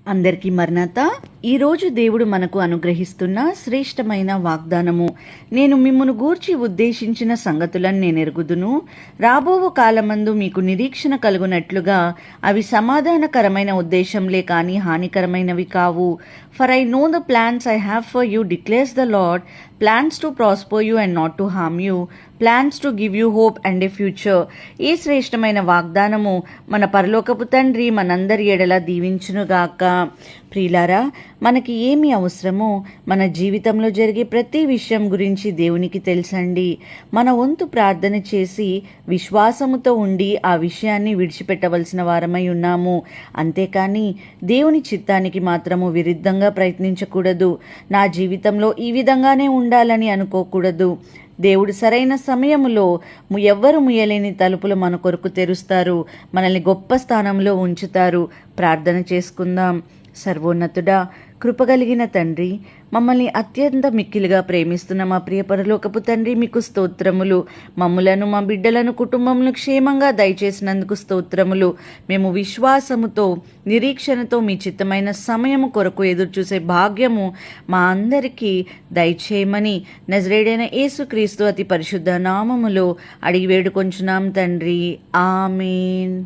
అందరికీ మరణాత. ఈరోజు దేవుడు మనకు అనుగ్రహిస్తున్న శ్రేష్టమైన వాగ్దానము. నేను మిమ్మును గూర్చి ఉద్దేశించిన సంగతులను నేనెరుగుదును. రాబోవు కాలమందు మీకు నిరీక్షణ కలుగునట్లుగా అవి సమాధానకరమైన ఉద్దేశంలే కాని హానికరమైనవి కావు. For I know the plans I have for you declares the lord, plans to prosper you and not to harm you, plans to give you hope and A future. ఈ శ్రేష్టమైన వాగ్దానము మన పరలోకపు తండ్రి మనందరి ఎడల దీవించునుగాక. ప్రియులారా, మనకి ఏమి అవసరమో మన జీవితంలో జరిగే ప్రతి విషయం గురించి దేవునికి తెలుసండి. మన వంతు ప్రార్థన చేసి విశ్వాసముతో ఉండి ఆ విషయాన్ని విడిచిపెట్టవలసిన వారమై ఉన్నాము. అంతేకాని దేవుని చిత్తానికి మాత్రము విరుద్ధంగా ప్రయత్నించకూడదు. నా జీవితంలో ఈ విధంగానే ఉండాలని అనుకోకూడదు. దేవుడు సరైన సమయములో ఎవ్వరు ముయ్యలేని తలుపులు మన కొరకు తెరుస్తారు, మనల్ని గొప్ప స్థానంలో ఉంచుతారు. ప్రార్థన చేసుకుందాం. సర్వోన్నతుడా, కృపగలిగిన తండ్రి, మమ్మల్ని అత్యంత మిక్కిలిగా ప్రేమిస్తున్న మా ప్రియ పరలోకపు తండ్రి, మీకు స్తోత్రములు. మమ్ములను, మా బిడ్డలను, కుటుంబములను క్షేమంగా దయచేసినందుకు స్తోత్రములు. మేము విశ్వాసముతో, నిరీక్షణతో మీ చిత్తమైన సమయము కొరకు ఎదురుచూసే భాగ్యము మా అందరికీ దయచేయమని నజరేడైన యేసుక్రీస్తు అతి పరిశుద్ధ నామములో అడిగి వేడుకొంచున్నాం తండ్రి. ఆమేన్.